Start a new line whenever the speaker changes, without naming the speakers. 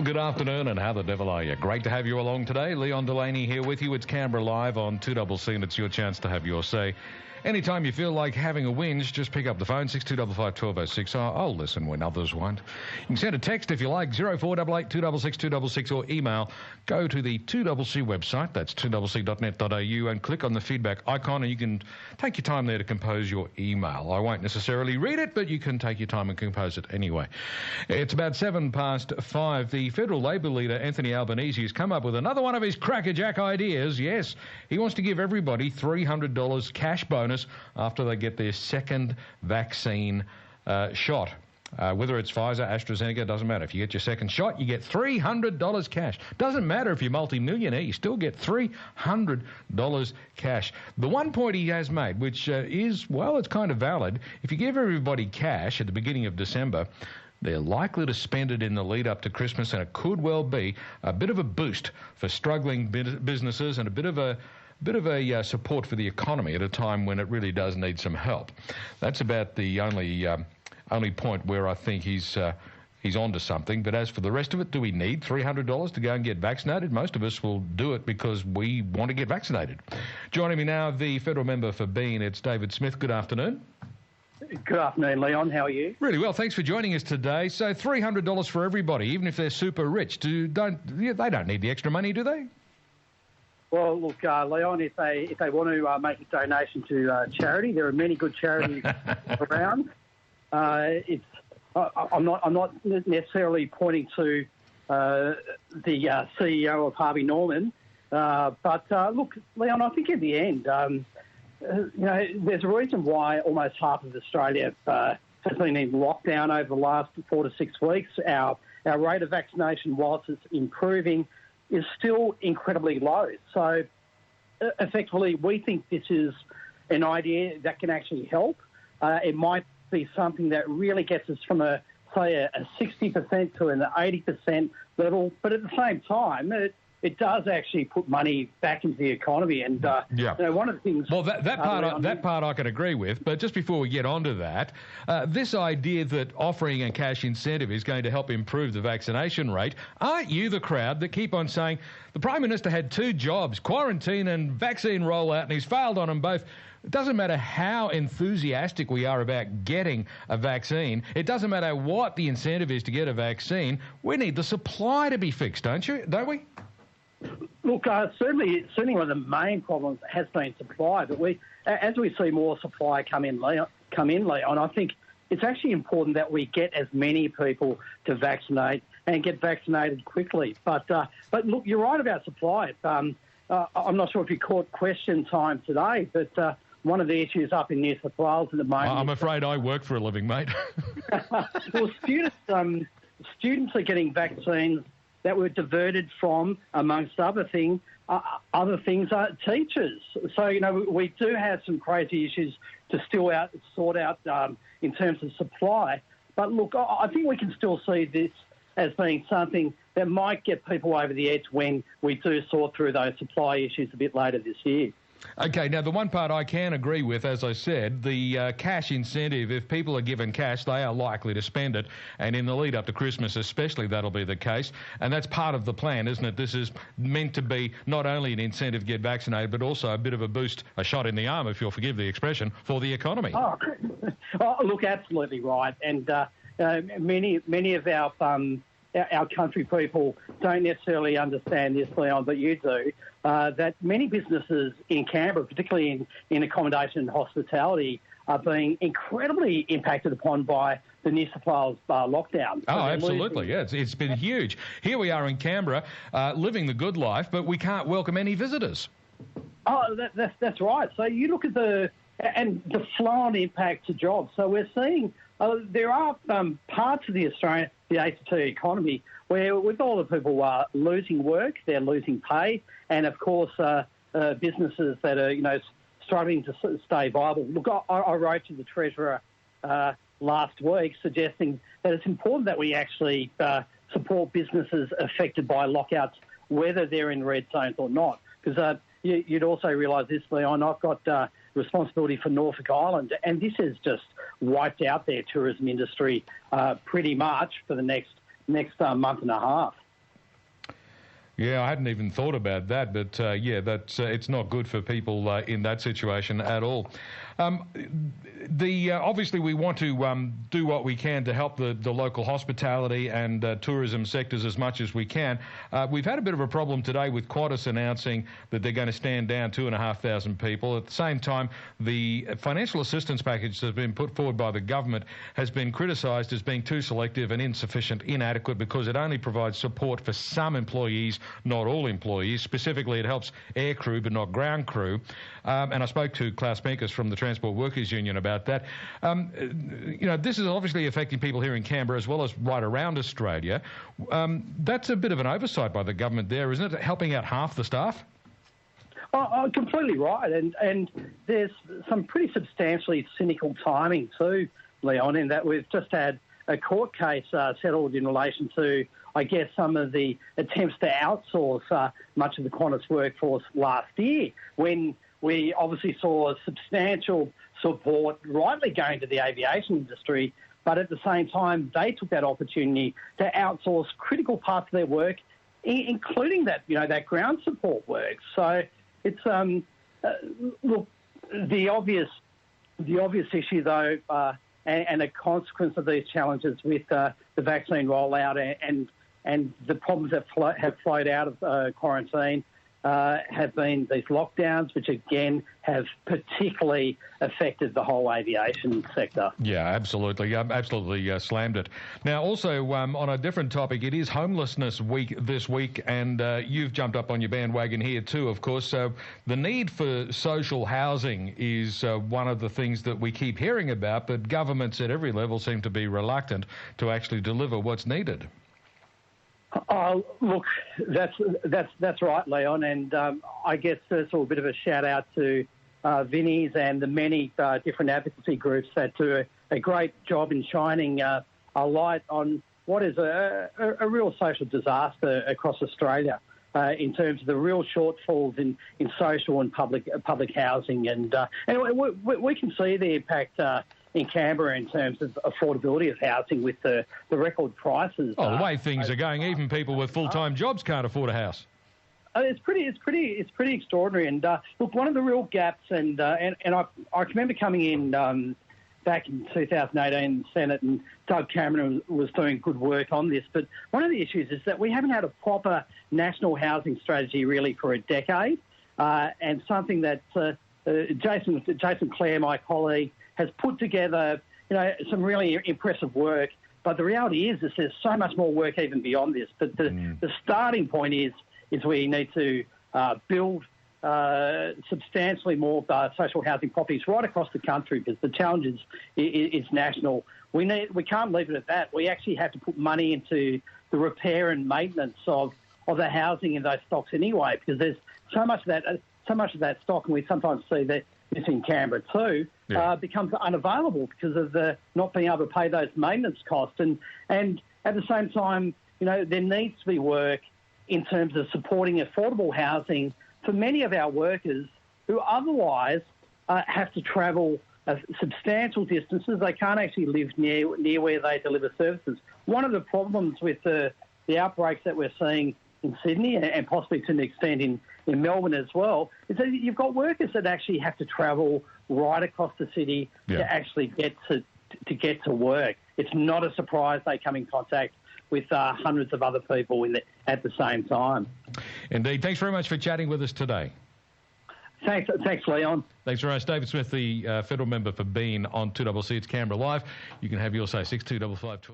Well, good afternoon, and how the devil are you? Great to have you along today. Leon Delany here with you. It's Canberra Live on 2CC, and it's your chance to have your say. Anytime you feel like having a whinge, just pick up the phone, 6255 1206. I'll listen when others won't. You can send a text if you like, 0488 266 266, or email. Go to the 2CC website, that's 2cc.net.au, and click on the feedback icon, and you can take your time there to compose your email. I won't necessarily read it, but you can take your time and compose it anyway. It's about 5:07. The federal Labor leader, Anthony Albanese, has come up with another one of his crackerjack ideas. Yes, he wants to give everybody $300 cash bonus after they get their second vaccine shot. Whether it's Pfizer, AstraZeneca, doesn't matter. If you get your second shot, you get $300 cash. Doesn't matter if you're multi-millionaire, you still get $300 cash. The one point he has made, which is, well, it's kind of valid. If you give everybody cash at the beginning of December, they're likely to spend it in the lead up to Christmas, and it could well be a bit of a boost for struggling businesses and a bit of a support for the economy at a time when it really does need some help. That's about the only point where I think he's onto something. But as for the rest of it, do we need $300 to go and get vaccinated? Most of us will do it because we want to get vaccinated. Joining me now, the federal member for Bean, it's David Smith. Good afternoon.
Good afternoon, Leon. How are you?
Really well. Thanks for joining us today. So $300 for everybody, even if they're super rich. They don't need the extra money, do they?
Well, look, Leon, if they want to make a donation to charity, there are many good charities around. I'm not necessarily pointing to the CEO of Harvey Norman, but look, Leon, I think in the end, there's a reason why almost half of Australia has been in lockdown over the last 4 to 6 weeks. Our rate of vaccination, whilst it's improving, is still incredibly low. So effectively, we think this is an idea that can actually help. It might be something that really gets us from a 60% to an 80% level, but at the same time, it does actually put money back into the economy. And one of the things...
Well, that part I can agree with, but just before we get onto that, this idea that offering a cash incentive is going to help improve the vaccination rate, aren't you the crowd that keep on saying the Prime Minister had 2 jobs, quarantine and vaccine rollout, and he's failed on them both? It doesn't matter how enthusiastic we are about getting a vaccine. It doesn't matter what the incentive is to get a vaccine. We need the supply to be fixed, don't we?
Look, certainly one of the main problems has been supply. But as we see more supply come in, Leon, I think it's actually important that we get as many people to vaccinate and get vaccinated quickly. But look, you're right about supply. I'm not sure if you caught question time today, but one of the issues up in New South Wales at the moment...
I'm afraid I work for a living, mate.
Well, students are getting vaccines that were diverted from, amongst other things, teachers. So, we do have some crazy issues to still sort out in terms of supply. But look, I think we can still see this as being something that might get people over the edge when we do sort through those supply issues a bit later this year.
Okay, now the one part I can agree with, as I said, the cash incentive, if people are given cash, they are likely to spend it. And in the lead up to Christmas especially, that'll be the case. And that's part of the plan, isn't it? This is meant to be not only an incentive to get vaccinated, but also a bit of a boost, a shot in the arm, if you'll forgive the expression, for the economy.
Oh look, absolutely right. And many of our country people don't necessarily understand this, Leon, but you do, that many businesses in Canberra, particularly in accommodation and hospitality, are being incredibly impacted upon by the New South Wales lockdown.
Oh, absolutely, yeah. It's been huge. Here we are in Canberra, living the good life, but we can't welcome any visitors.
Oh, that's right. So you look at the flow-on impact to jobs. So we're seeing there are parts of the ACT economy where with all the people losing work, they're losing pay, and of course businesses that are struggling to stay viable. Look, I wrote to the Treasurer last week suggesting that it's important that we actually support businesses affected by lockouts, whether they're in red zones or not. Because you'd also realise this, Leon, I've got responsibility for Norfolk Island, and this has just wiped out their tourism industry pretty much for the next month and a half.
Yeah, I hadn't even thought about that, but it's not good for people in that situation at all. Obviously, we want to do what we can to help the local hospitality and tourism sectors as much as we can. We've had a bit of a problem today with Qantas announcing that they're going to stand down 2,500 people. At the same time, the financial assistance package that has been put forward by the government has been criticised as being too selective and insufficient, inadequate, because it only provides support for some employees, not all employees. Specifically, it helps air crew but not ground crew. And I spoke to Klaus Benkus from the Transport Workers Union about that. This is obviously affecting people here in Canberra as well as right around Australia. That's a bit of an oversight by the government there, isn't it? Helping out half the staff?
Oh, completely right. And there's some pretty substantially cynical timing too, Leon, in that we've just had a court case settled in relation to, I guess, some of the attempts to outsource much of the Qantas workforce last year, when we obviously saw substantial support rightly going to the aviation industry, but at the same time they took that opportunity to outsource critical parts of their work, including that ground support work. So it's look, the obvious issue though, and a consequence of these challenges with the vaccine rollout and the problems that have flowed out of quarantine have been these lockdowns, which again have particularly affected the whole aviation sector.
Yeah, absolutely. Absolutely slammed it. Now, also on a different topic, it is Homelessness Week this week, and you've jumped up on your bandwagon here too, of course. So the need for social housing is one of the things that we keep hearing about, but governments at every level seem to be reluctant to actually deliver what's needed.
Oh, look, that's right, Leon, and I guess first of all, a bit of a shout out to Vinnie's and the many different advocacy groups that do a great job in shining a light on what is a real social disaster across Australia in terms of the real shortfalls in social and public housing, and we can see the impact in Canberra in terms of affordability of housing with the record prices.
Oh, the way things are going, even people with full-time jobs can't afford a house.
It's pretty extraordinary. And look, one of the real gaps, and I remember coming in back in 2018 in the Senate, and Doug Cameron was doing good work on this. But one of the issues is that we haven't had a proper national housing strategy really for a decade, and something that Jason Clare, my colleague, has put together, some really impressive work. But the reality is there's so much more work even beyond this. But the starting point is we need to build substantially more social housing properties right across the country, because the challenge is national. We can't leave it at that. We actually have to put money into the repair and maintenance of the housing in those stocks anyway, because there's so much of that stock, and we sometimes see that this in Canberra too, becomes unavailable because of the not being able to pay those maintenance costs. And at the same time, there needs to be work in terms of supporting affordable housing for many of our workers who otherwise have to travel substantial distances. They can't actually live near where they deliver services. One of the problems with the outbreaks that we're seeing in Sydney, and possibly to an extent in Melbourne as well, is that you've got workers that actually have to travel right across the city to actually get to work. It's not a surprise they come in contact with hundreds of other people at the same time.
Indeed. Thanks very much for chatting with us today.
Thanks, Leon.
Thanks very much. David Smith, the federal member for Bean on 2CC. It's Canberra Live. You can have your say, 625512.